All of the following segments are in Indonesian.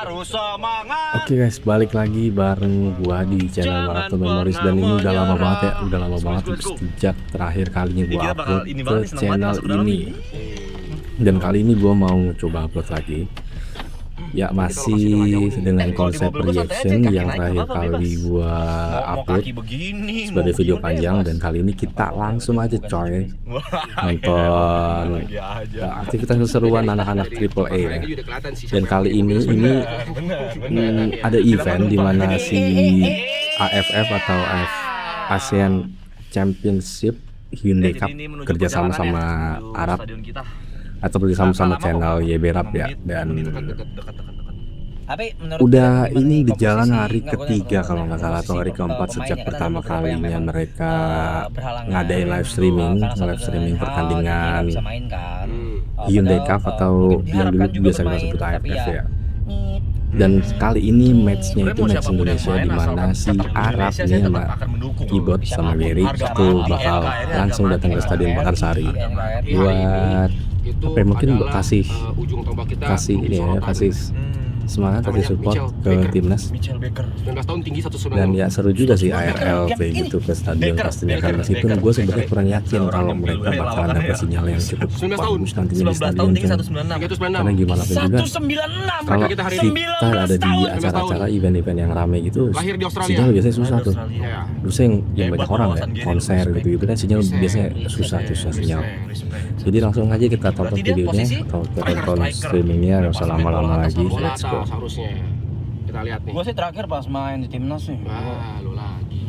harus semangat. Oke guys, balik lagi bareng gua di channel Marathon Memories. Dan ini udah lama banget ya, udah lama banget sejak terakhir kalinya gua upload ke channel ini. Dan kali ini gua mau coba upload lagi. Ya masih dengan konsep reaction yang terakhir kali gua upload sebagai video panjang. Dan kali ini kita langsung aja coy nonton aktivitas keseruan anak-anak AAA ya. Dan kali ini ada event di mana si AFF atau ASEAN Championship Hyundai Cup kerjasama sama Arab atau bersama sama channel YB Rap ya. Dan udah ini di jalan hari ketiga kalau nggak salah atau hari keempat sejak pertama kalinya mereka ngadain live streaming pertandingan Hyundai Cup atau yang dulu biasa kita sebut AFF ya. Dan kali ini matchnya itu match Indonesia di mana si Arab nih sama Kibot sama Gary itu bakal langsung datang ke Stadion Pakansari buat apa ya, mungkin kasih ini ya, kasih semangat, kasih support ke timnas. Dan ya seru juga sih ARL kayak gitu ke stadion pastinya, karena meskipun gue sebenarnya kurang yakin kalau mereka bakalan dapat sinyal yang cukup bagus nantinya di stadion kan. Karena gimana pun juga kalau kita ada di acara-acara event-event yang rame gitu, sinyal biasanya susah tuh. Biasanya yang banyak orang ya, konser gitu kan sinyal biasanya susah sinyal. Jadi langsung aja kita tonton videonya atau kita tonton streamingnya, nggak usah lama-lama lagi. Let's go. Harusnya kita lihat nih. Gua sih terakhir pas main di timnas nih. Wah, lu lagi.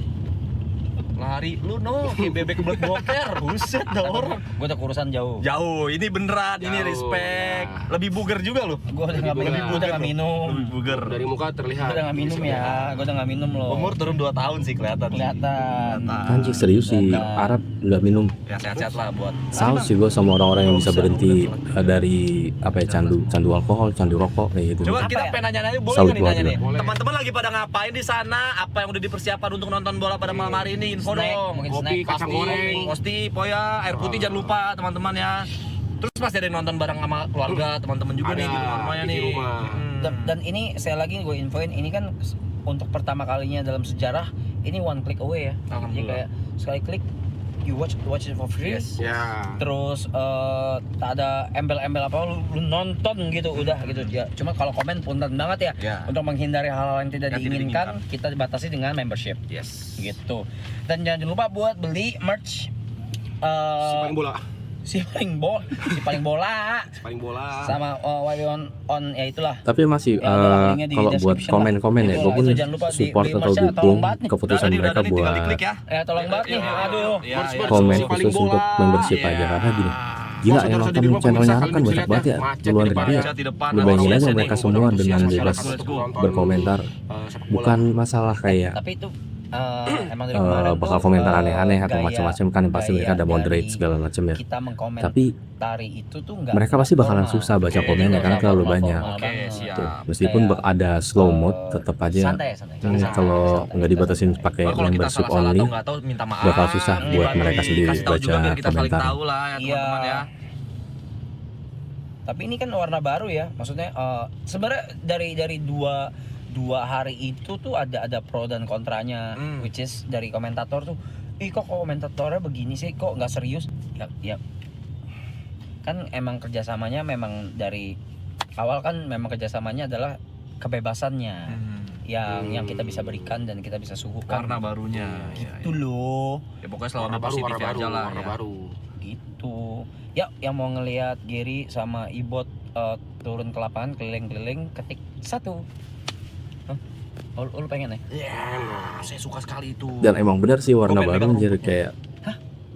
Lari lu kayak bebek kebelet boker. Buset dah orang. Gua udah kurusan jauh. Jauh, ini beneran, ini respect. Ya. Lebih buger juga lu. Gua udah nggak minum. Lebih buger. Dari muka terlihat. Gua udah nggak minum ya. Gua udah nggak minum loh. Umur turun 2 tahun sih kelihatan. Anjing serius sih, Arab nggak minum. Ya sehat-sehat lah buat. Salut sih gue sama orang-orang yang bisa berhenti dari apa ya, candu alkohol, candu rokok kayak gitu. Coba kita pengen nanya-nanya, boleh Salut nggak buat nanya gue. nih? Teman-teman lagi pada ngapain di sana? Apa yang udah dipersiapkan untuk nonton bola pada malam hari ini? Info dong. Kopi, kacang goreng, Posti, poya, air putih jangan lupa teman-teman ya. Terus pasti ada yang nonton bareng sama keluarga, teman-teman juga nih di rumahnya nih. Dan ini saya lagi gue infoin, ini kan untuk pertama kalinya dalam sejarah ini one click away ya. Jadi kayak sekali klik you watch it for free. Yes. Ya. Terus tak ada embel-embel apa lu nonton gitu udah gitu ya. Cuma kalau komen punten banget ya. Untuk menghindari hal-hal yang tidak diinginkan, kita batasi dengan membership. Yes. Gitu. Dan jangan lupa buat beli merch si paling bola sama YB on ya itulah. Tapi masih kalau buat komen-komen ya, gue pun support atau dukung keputusan mereka buat tolong banget nih, aduh. komen khusus untuk membership aja, karena gini, gila yang nonton channelnya Arab kan banyak banget ya, puluhan ribu ya. Lu bayangin aja mereka semua dengan bebas berkomentar, bukan masalah kayak tapi itu emang bakal komentar aneh-aneh atau macam-macam kan, pasti mereka ada moderate segala macam ya. Tapi itu tuh mereka pasti bakalan susah baca komennya karena terlalu banyak. Tuh, meskipun ada slow mode, tetap aja kalau nggak dibatasin pakai membership only, bakal susah buat mereka sendiri baca komentar. Iya. Tapi ini kan warna baru ya, maksudnya sebenarnya dari dua hari itu tuh ada pro dan kontranya, which is dari komentator tuh, kok komentatornya begini sih, kok nggak serius ya kan emang kerjasamanya memang dari awal kan memang kerjasamanya adalah kebebasannya yang kita bisa berikan dan kita bisa suguhkan Warna barunya gitu loh ya, pokoknya selalu positif aja lah ya. Gitu ya. Yang mau ngelihat Gary sama Ibot turun ke lapangan keliling-keliling, ketik 1. Lu pengen ya? Iya, saya suka sekali itu. Dan emang benar sih warna baru, jadi kayak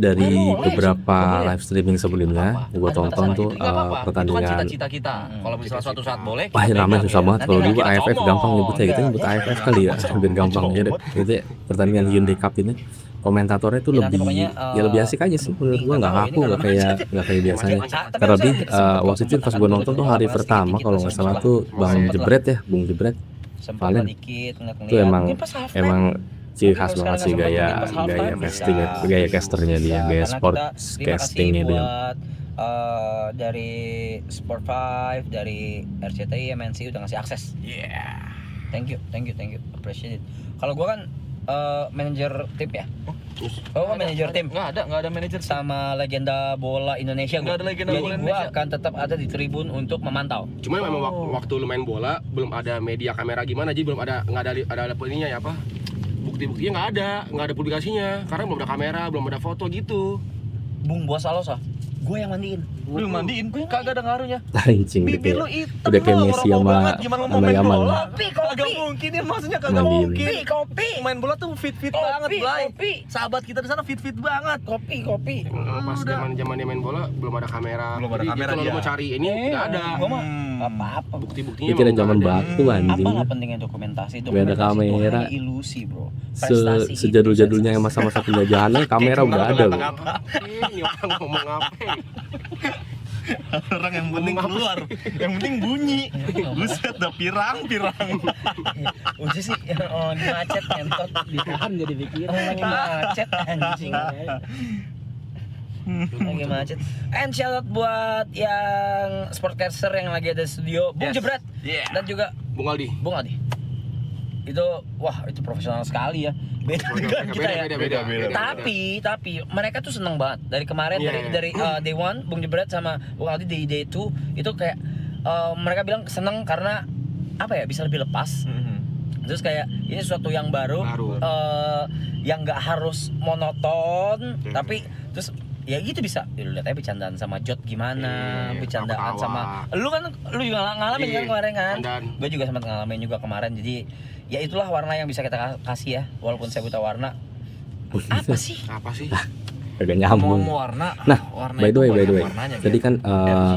dari beberapa live streaming sebelumnya gue tonton tuh pertandingan. Cita-cita kita. Kalau misalnya suatu saat boleh. Wah, ramai susah banget. Kalau dulu AFF gampang nyebutnya gitu, nyebut AFF kali ya, hampir gampang aja deh. Gitu ya, pertandingan Hyundai Cup ini komentatornya tuh lebih lebih asik aja sih menurut gue, nggak kaku, nggak kayak biasanya. Terlebih waktu itu pas gue nonton tuh hari pertama kalau nggak salah tuh Bung Jebret Valen itu emang ciri khas banget sih gaya castingnya dia, gaya sport castingnya dia. dari Sport 5, dari RCTI, MNC udah ngasih akses. Yeah. Thank you, appreciate it. Kalau gua kan manajer tim ya. Oh, manajer tim. Nggak ada manajer tim. Sama legenda bola Indonesia. Nggak ada legenda bola Jadi Indonesia. gua akan tetap ada di tribun untuk memantau. Cuman memang waktu lu main bola belum ada media kamera gimana, jadi belum ada ininya ya apa? Bukti-buktinya nggak ada publikasinya. Karena belum ada kamera, belum ada foto gitu. Bung Bos Salosa, gue yang mandiin. Lu mandiin, kagak ada ngaruhnya. Anjing Bibir udah lu hitam udah kayak lu, Messi orang sama banget. Gimana lu mau sama main Yaman. bola? Kopi. Kagak mungkin ya, maksudnya kagak Mandiin. mungkin. Kopi. Main bola tuh fit banget, Blay. Kopi. Sahabat kita di sana fit banget. Kopi. Pas zaman dia main bola belum ada kamera. Belum ada Jadi kamera, kalau lu iya. mau cari ini nggak ada. Gua mah apa-apa. Bukti-buktinya Dikira memang zaman nggak ada. batu anjing. Apalah pentingnya dokumentasi. Nggak ada Dokumentasi itu kamera. hanya ilusi, bro. Prestasi itu Sejadul-jadulnya yang sensasi. masa-masa penjajahannya kamera udah ada loh. Ini orang ngomong apa? Orang yang penting keluar, yang penting bunyi. Buset, dah pirang. Uji sih, oh di macet ngentot. Ditahan jadi pikiran. Lagi macet anjing. Lagi macet. And shout out buat yang sportcaster yang lagi ada di studio, Bung Yes. Jebret Yeah. dan juga Bung Aldi. Bung Adi. Itu wah itu profesional sekali ya. Beda dengan kita ya. Beda. Tapi mereka tuh seneng banget dari kemarin Iya. dari day one Bung Jebret sama Bung Aldi di day 2 itu kayak mereka bilang seneng karena apa ya bisa lebih lepas. Terus kayak ini sesuatu yang baru. Yang nggak harus monoton tapi terus ya gitu bisa lu lihat aja bercandaan sama Jot gimana, bercandaan sama lu juga ngalamin kan kemarin kan, gue juga sempat ngalamin juga kemarin. Jadi ya itulah warna yang bisa kita kasih ya walaupun saya buta warna. Apa sih Agak nyambung. Warna. Nah, warna by the itu way, banyak warnanya, tadi kan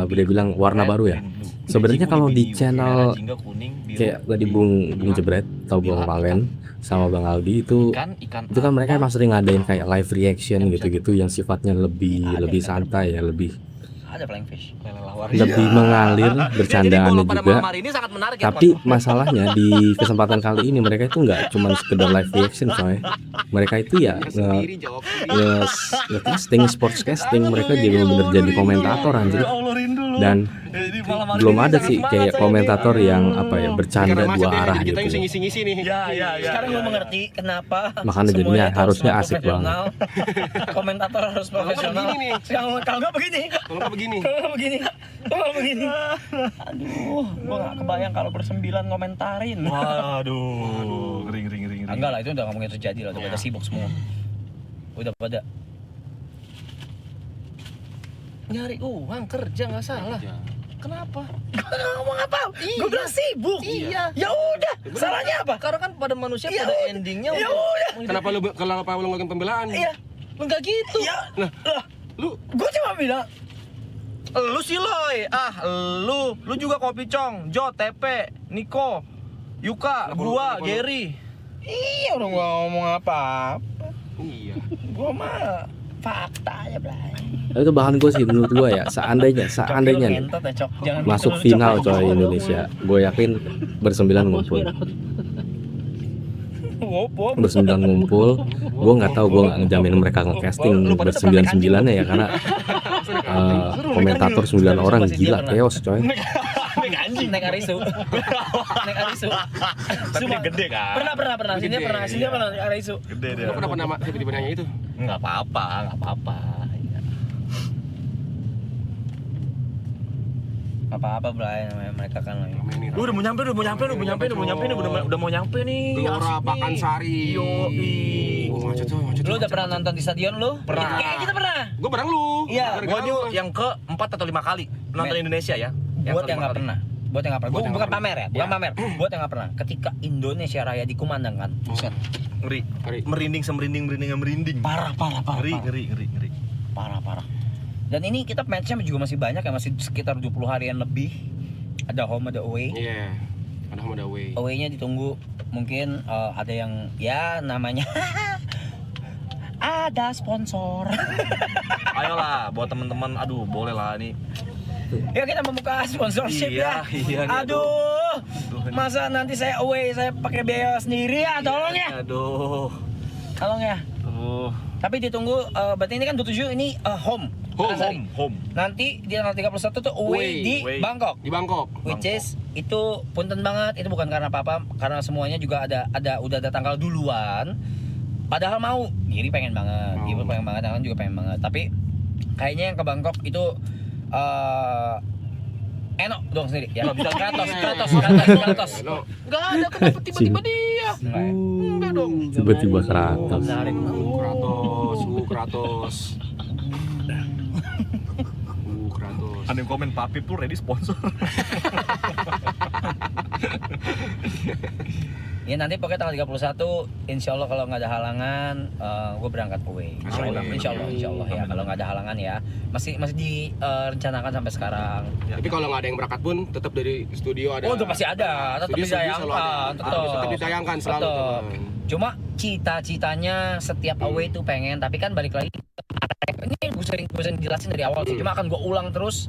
dia bilang warna baru ya. Sebenarnya kalau di channel jingga, kuning, biru, kayak tadi Bung Jebret atau Bung Valen sama Bang Aldi itu ikan itu kan mereka emang sering ngadain kayak live reaction gitu-gitu yang sifatnya lebih santai ya, lebih ada flying fish. lebih mengalir bercandaannya pada juga. malam hari ini sangat menarik ya, Tapi masalahnya di kesempatan kali ini mereka itu nggak cuma sekedar live reaction coy. Mereka itu ya Sendiri jawab sendiri. nge-casting, sportscasting, mereka juga bener jadi komentator anjir. Dan belum ada sih kayak komentator yang apa ya bercanda Karena dua macet ya, arah jadi kita gitu. ngisi-ngisi nih. Ya. Sekarang gue mengerti kenapa Makanya semuanya jadinya itu harusnya harus asik profesional. Komentator harus profesional. begini nih. Kalau nggak begini. Kalau nggak begini. Kalau begini. Aduh, gua nggak kebayang kalau bersembilan komentarin. Waduh, ngeri. Enggak lah, itu udah ngomongin terjadi lah, udah pada sibuk semua. Udah pada Nyari uang kerja nggak salah. Kenapa? ngomong apa? Gue bilang sibuk. Iya. Ya udah, salahnya apa? Karena kan pada manusia Ya pada udah. endingnya Ya untuk udah. Kenapa lu ngelakuin pembelaan? Iya. enggak gitu. Ya. Lah, lu Gue cuma bilang Lu sih Loy, lu juga Kopi Cong, Jo, Tepe, Niko, Yuka, gua, Gary. iya udah gua ngomong apa? iya. Gua mah fakta aja, Blay. Itu bahan gue sih menurut gue ya, seandainya nih Ngentot ya, Cok. Jangan masuk gitu, final Cok. coy Indonesia, gue yakin bersembilan ngumpul. Bersembilan ngumpul, gue nggak tahu, gue nggak ngejamin mereka nge-casting bersembilan-sembilannya ya karena komentator 9 orang gila chaos coy. Naik anjing, naik Arisu. Naik Arisu. Tapi dia gede kan? Pernah. Sini pernah naik Arisu. Gede dia. Lu kenapa nama tiba-tiba nanya itu? Enggak apa-apa. Apa-apa, Blay, namanya mereka kan lagi. Lu udah mau nyampe nih, udah mau nyampe nih. Gelora Asik nih. Pakansari. Yoi. Oh, macet tuh. Lu udah pernah nonton di stadion lu? Pernah. Kita pernah. Gua bareng lu. Iya, Gua ini yang ke 4 atau 5 kali nonton Men. Indonesia ya. Buat yang nggak ke-5 kali. pernah. Buat yang nggak pernah. Buat yang Bukan nggak pamer ya, bukan pamer. Buat yang nggak pernah. Ketika Indonesia Raya dikumandangkan, buset. Ngeri. Ngeri. Merinding. Parah. Ngeri. Parah. Dan ini kita matchnya juga masih banyak ya, masih sekitar 20 harian lebih. Ada home, ada away. Iya. Ada home ada away. Away-nya ditunggu. Mungkin ada yang ya namanya ada sponsor. Ayolah buat teman-teman, aduh boleh lah nih. Ya kita membuka sponsorship Iya, ya. nih, Aduh. Masa nanti saya away saya pakai biaya sendiri ya, tolong ya. Aduh. Tolong ya. Tapi ditunggu berarti ini kan 27 ini home. Home. Nanti di tanggal 31 tuh away di Away. Bangkok. Di Bangkok. Which is itu punten banget, itu bukan karena apa-apa, karena semuanya juga udah ada tanggal duluan. Padahal mau, Giri pengen banget, Giri pengen banget, Alan juga pengen banget. Tapi kayaknya yang ke Bangkok itu Eno doang sendiri ya. Kratos. Enggak ada, kenapa tiba-tiba dia? Enggak dong. Tiba-tiba Kratos. Kratos. Ada yang komen Papi pun ready sponsor. Ya nanti pokoknya tanggal 31 insya Allah kalau nggak ada halangan gue berangkat away. Insya Allah ya, kalau nggak ada halangan ya. Masih direncanakan sampai sekarang. Tapi kalau nggak ada yang berangkat pun tetap dari studio ada. Oh itu pasti ada, tetap ditayangkan, tetap ditayangkan selalu. Cuma cita-citanya setiap away itu pengen, tapi kan balik lagi ini gue sering jelasin dari awal sih. Cuma akan gue ulang terus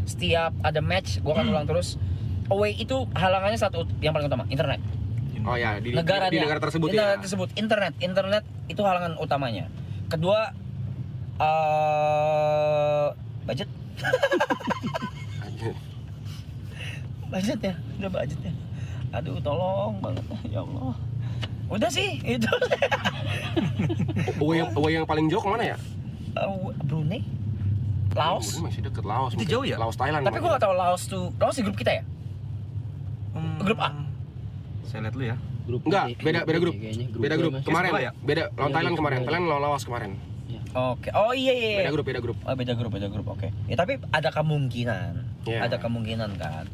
setiap ada match gue akan ulang terus. Away itu halangannya satu yang paling utama, internet. Oh ya, di negara tersebut ya. Internet itu halangan utamanya. Kedua budget. Budget ya, udah budget ya. Aduh, tolong banget ya Allah. Udah sih itu. Away yang paling jauh kemana ya? Brunei, Laos. Masih deket Laos. Itu jauh ya? Laos Thailand. Tapi gua nggak tahu Laos di grup kita ya. Grup A. Saya lihat dulu ya. Enggak, beda grup. Beda grup. Kemarin ya? Beda lawan Thailand kemarin. Thailand lawan Laos kemarin. Oke. Oh iya. Beda grup. Oh, beda grup. Oke. Ya tapi ada kemungkinan. Yeah. Ada kemungkinan kan.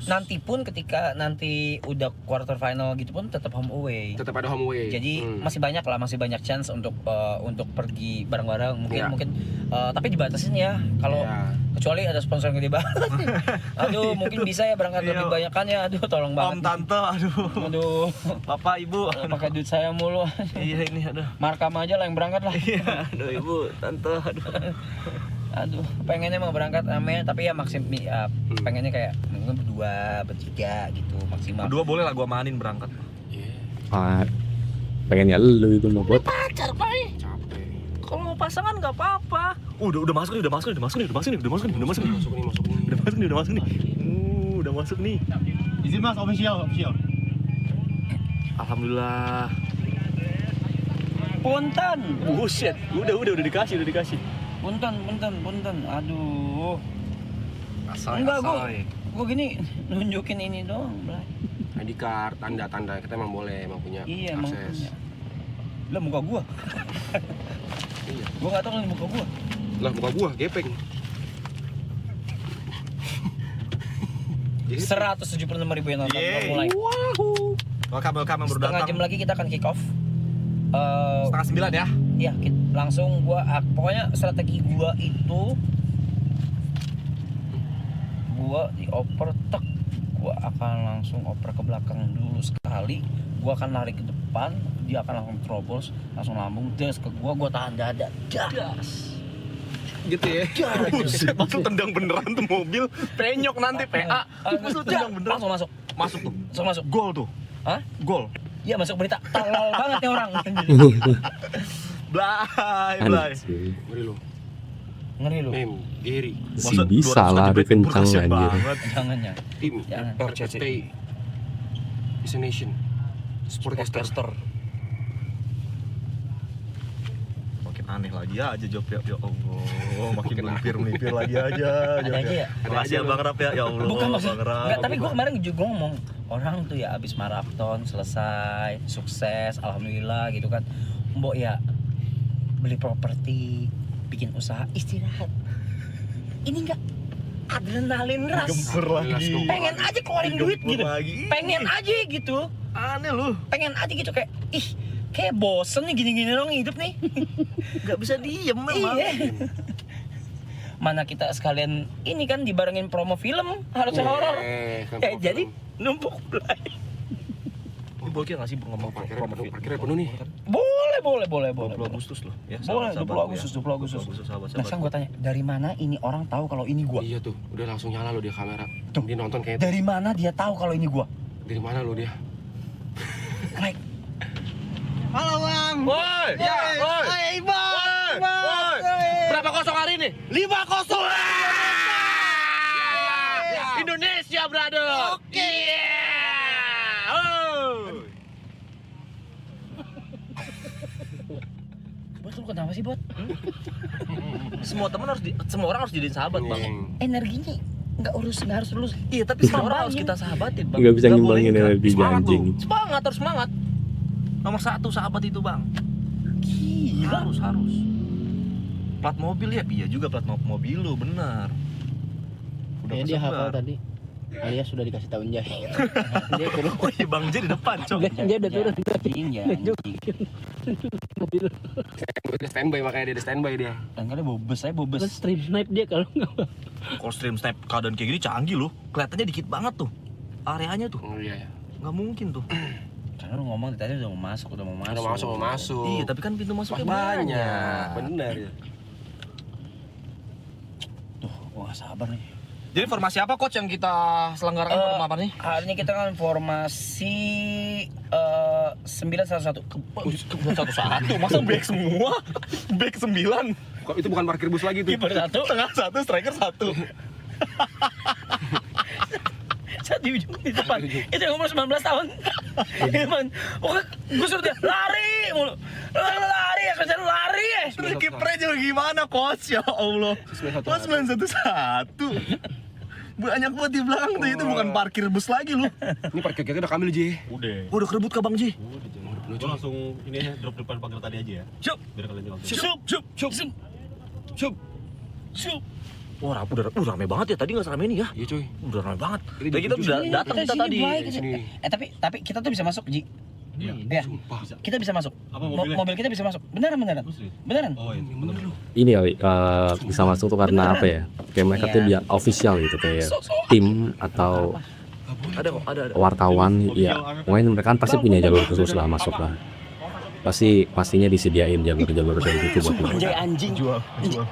Nanti pun ketika nanti udah quarter final gitu pun tetap home away. Tetap ada home away. Jadi masih banyak chance untuk pergi bareng-bareng mungkin tapi dibatasin ya kalau kecuali ada sponsor yang gede banget. Aduh, mungkin bisa ya berangkat lebih banyak kan ya. Aduh, tolong banget. Om, tante, aduh. Bapak, ibu. Pakai duit saya mulu. Iya ini, aduh. Markam aja lah yang berangkat lah. Iya, aduh ibu, tante, Aduh, pengennya mau berangkat rame, tapi ya pengennya kayak mungkin berdua, bertiga gitu maksimal. Berdua boleh lah gua manin berangkat. Pengennya lu itu mau buat Pacar, Pak. Capek. Kalau mau pasangan nggak apa-apa. Udah masuk nih. Udah masuk nih. Izin Mas, official. Alhamdulillah. Punten. Buset. Udah dikasih. Punten. Aduh. Asal. Enggak, gua gini nunjukin ini doang, Bray. ID card, tanda-tanda kita emang boleh, emang punya Iya, emang akses. punya. Lah muka gua. Iya. Gua enggak tahu kalau muka gua. Lah muka gua gepeng. 176.000 yang nonton belum mulai. Welcome yang baru Setengah datang. jam lagi kita akan kick off. Setengah 9 ya. Iya, langsung pokoknya strategi gua itu gua dioper gua akan langsung oper ke belakang dulu sekali, gua akan lari ke depan, dia akan langsung terobos, langsung lambung des ke gua tahan dada, das. Gitu ya. Buset, masuk tendang beneran tuh mobil. Penyok nanti PA. Masuk tendang beneran. Langsung masuk. Masuk tuh. Langsung masuk. Gol tuh. Hah? Gol. Iya, masuk berita. Tolol banget nih orang. Blay. Ngeri lu. Ngeri lu. Giri. si bisa lari kencang anjir. Jangan ya. Tim Jangan. RCT is a nation. Sportcaster. Makin aneh lagi aja jawab ya Allah. Makin melipir lagi aja. Ada aja ya? Ada aja Bang Rap ya Allah. Bukan maksud, Bang Rap. enggak, tapi gue kemarin juga ngomong orang tuh ya abis maraton selesai sukses alhamdulillah gitu kan, mbok ya beli properti, bikin usaha, istirahat. Ini enggak adrenalin rush, Gempur lagi. pengen aja keluarin duit gitu, lagi. pengen aja gitu, Aneh lu. pengen aja gitu kayak kayak bosen nih gini-gini dong hidup nih. Gak bisa diem memang. Iya. Mana kita sekalian ini kan dibarengin promo film harusnya horor. Jadi numpuk belai. Ini bokeh nggak sih ngomong parkirnya penuh nih. Boleh. 20 Agustus loh. Ya, Boleh, sahabat-sahabat 20 Agustus. Ya. Sahabat-sahabat. Nah, sekarang gue tanya, dari mana ini orang tahu kalau ini gua? Iya tuh, udah langsung nyala lo dia kamera. Tuh. Dia nonton kayak Dari mana dia tahu kalau ini gua? dari mana lo dia? Like, Halo Bang. Woi! Woi, Bang. Berapa nih. 5-0. Indonesia, brother. Oke. Bot, lu kenapa sih, Bot? Semua orang harus jadiin sahabat, Bang. Energinya nggak harus lulus. Iya, tapi semua orang harus kita sahabatin, Bang. Nggak bisa Nggak ngimbangin boleh. energi Semangat anjing. lu. Semangat, harus semangat. Nomor 1 sahabat itu, Bang. Gila. Harus. Plat mobil ya, iya juga plat mobil lu, benar. Udah Kayaknya dia kesebar. hafal tadi. Alias sudah dikasih tahu Jai. Dia turun. Oh iya, Bang J di depan, Cok. Dia udah turun. Anjing ya. Mobil. Dia standby, makanya dia standby dia. Enggak ada bobes. Terus stream snipe dia kalau nggak. Kalau stream snipe keadaan kayak gini canggih loh. Kelihatannya dikit banget tuh. Areanya tuh. Oh iya ya. Nggak mungkin tuh. Karena lu ngomong tadi udah mau masuk. Udah mau masuk. Iya, tapi kan pintu masuknya banyak. Bener ya. Tuh, gua nggak sabar nih. Jadi formasi apa coach yang kita selenggarakan pertama apa nih? Hari ini kita kan formasi 9-1-1. 1-1. Masa back semua? Back 9. Kok itu bukan parkir bus lagi tuh? Kiper 1, Tengah 1, striker 1. saat di ujung di depan. Itu yang umur 19 tahun. Gimana? Pokoknya gue suruh dia lari mulu. Lari ya, kerjaan lari ya. Terus kipernya juga gimana coach? Ya Allah. Mas main 1-1. Banyak banget di belakang tuh, itu bukan parkir bus lagi lu. Ini parkir kita udah kamil, Ji. Udah kerebut ke Bang Ji. Gue langsung ini ya, drop depan pagar tadi aja ya. Cup. Biar kalian langsung. Cup. Wah, udah rame banget ya, tadi nggak serame ini ya. Iya, coy. Udah rame banget. Ini Dan kita udah datang kita tadi. Sini. Tapi kita tuh bisa masuk, Ji. Iya. Ya, Sumpah. kita bisa masuk. Apa mobilnya? Mobil kita bisa masuk. Beneran. Beneran. Oh iya, bener lu. Ini kali bisa masuk tuh karena apa ya? Kayak mereka tuh dia official gitu, kayak tim atau Ada kok, ada. wartawan ya. Pokoknya mereka kan pasti punya jalur khusus lah masuk lah. Pastinya disediain jalur kayak gitu buat mereka. Anjay anjing.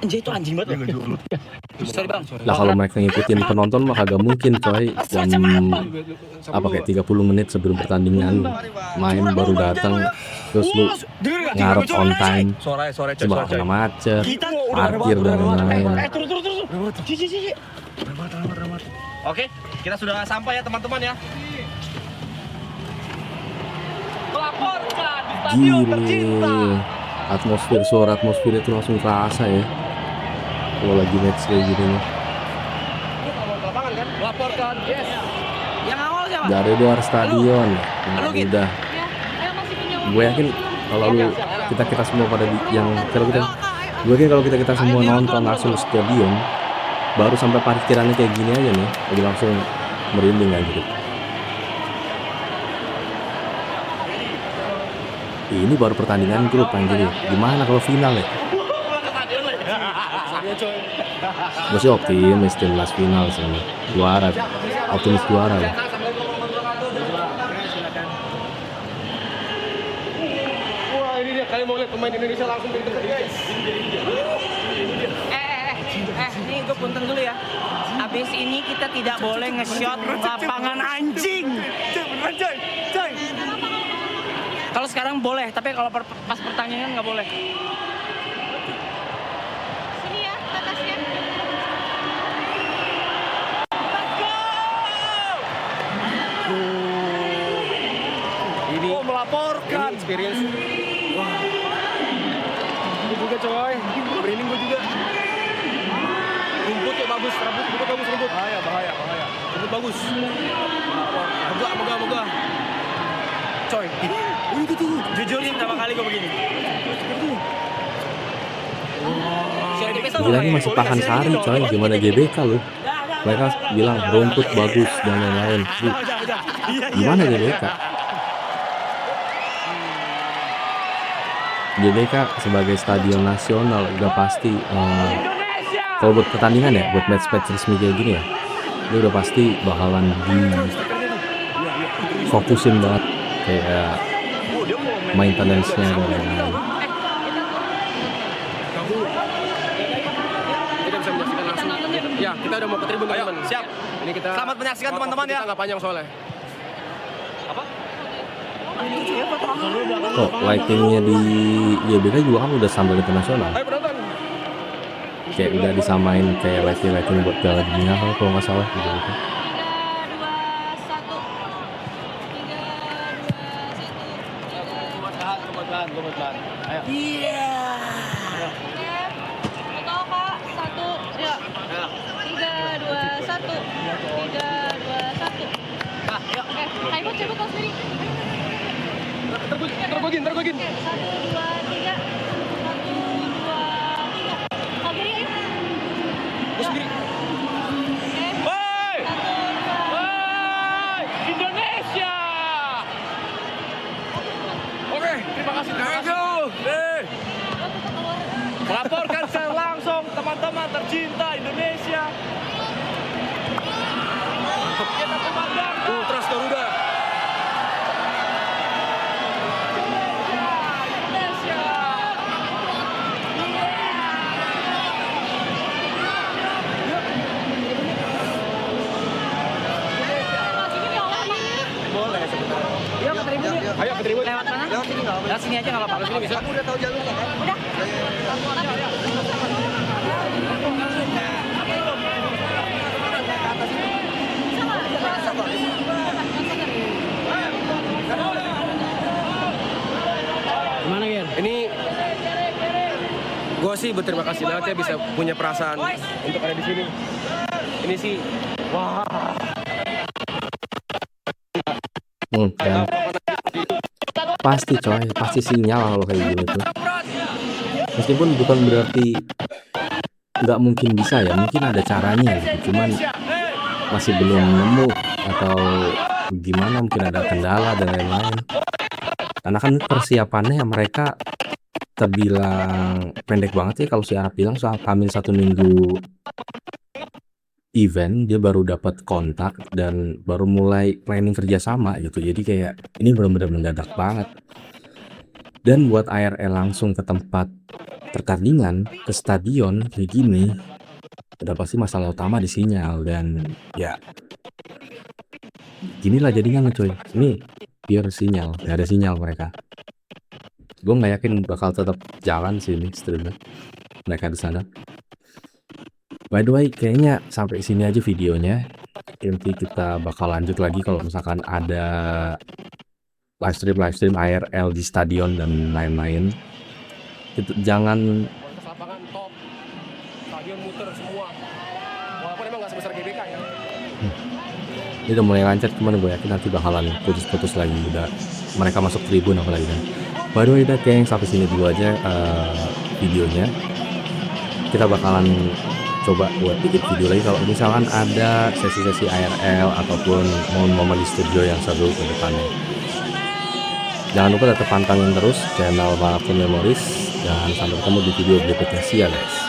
Anjay itu anjing banget. Sorry, Bang. Lah kalau mereka ngikutin penonton mah kagak mungkin coy. Jam apa kayak 30 menit sebelum pertandingan main baru datang, terus lu ngarep on time, Sore coba kena macet, Udah parkir dan lain-lain. Turun. Oke, kita sudah sampai ya teman-teman ya. Melaporkan di stadion tercinta. Gile, suara atmosfer itu langsung kerasa ya kalau lagi match kayak gini nih. Melaporkan, yes. Yang awal siapa? Dari luar stadion. Nah, udah. Gue yakin kalau kita semua pada gue yakin kalau kita semua nonton langsung stadion, baru sampai parkirannya kayak gini aja nih, udah langsung merinding aja gitu. Ini baru pertandingan grup anjir. Gimana kalau final ya? Gue sih optimis timnas final sih. Juara. Optimis juara ya. Wah, ini dia. Kalian mau lihat pemain Indonesia langsung dari dekat, guys. Ini gue punten dulu ya. Abis ini kita tidak boleh nge-shot lapangan anjing. Kalau sekarang boleh, tapi kalau pas pertandingan nggak boleh. Sini ya, batasnya. Ini Melaporkan. ini experience. Wah. Gue juga, coy. Merinding gue juga. Rumput ya bagus, rumput bagus. Bahaya. Rumput bagus. Megah. Coy, itu tuh. Jujur nih pertama kali gue begini. Gila ini masih Pakansari coy, gimana GBK lu? Mereka bilang rumput bagus dan lain-lain. Gimana GBK? GBK sebagai stadion nasional udah pasti kalau buat pertandingan ya, buat match resmi kayak gini ya, dia udah pasti bakalan fokusin banget kayak maintenance-nya dan lain-lain. Kita bisa menyaksikan langsung. Ya, kita udah mau ke tribun, teman-teman. Siap. Ini kita Selamat menyaksikan teman-teman ya. Kita nggak panjang soalnya. Kok lightingnya di GBK juga kan udah sambil internasional. Ayo penonton. kayak udah disamain kayak lighting buat Piala Dunia kalau nggak salah gitu. 3, 2, 1. 3, 2, 1. Ayo. Oke. Foto Kak. 1, ya. 3, 2, 1. 3, 2, 1. Oke, Kak Ibut kau sendiri. Tergugin. Oke, 1, 2, 3. 1, 2, 3. Kau kiri, ayo. Gue sendiri. Oke. Woi! 1, 2. Woi! Indonesia! Oke, terima kasih. Melaporkan secara langsung teman-teman tercinta Indonesia. Kita kembangkan Ultras Garuda. Indonesia. Boleh sebenarnya. Yuk ke tribun yuk. Ayo ke tribun. Lewat mana? Lewat sini aja nggak apa-apa. Sini bisa. Udah. Gimana Gen? Ini gue sih berterima kasih banget ya bisa punya perasaan untuk ada di sini. Ini sih wah. Dan pasti coy, pasti sinyal kalau kayak gini tuh. Meskipun bukan berarti nggak mungkin bisa ya, mungkin ada caranya gitu. Cuman masih belum nemu atau gimana, mungkin ada kendala dan lain-lain. Karena kan persiapannya mereka terbilang pendek banget ya, kalau si Arab bilang soal hamil 1 minggu event dia baru dapat kontak dan baru mulai planning kerjasama gitu. Jadi kayak ini benar-benar mendadak banget. Dan buat ARL langsung ke tempat pertandingan, ke stadion kayak gini, udah pasti masalah utama di sinyal. Dan ya ginilah jadinya cuy, ini pure sinyal, gak ada sinyal mereka. Gue nggak yakin bakal tetap jalan sini streamnya mereka di sana. By the way, kayaknya sampai sini aja videonya. Nanti kita bakal lanjut lagi kalau misalkan ada live stream ARL di stadion dan lain-lain. Jangan Kualitas lapangan top. Stadion muter semua. Walaupun emang nggak sebesar GBK ya. ini udah mulai lancar, cuman gue yakin nanti bakalan putus-putus lagi. Udah mereka masuk tribun apalagi kan. By the way, udah kayak sampai sini dulu aja videonya. Kita bakalan coba buat bikin video lagi kalau misalkan ada sesi-sesi ARL ataupun momen-momen di studio yang seru ke depannya. Jangan lupa tetap pantangin terus channel Marathon Memories dan sampai ketemu di video berikutnya. See ya guys.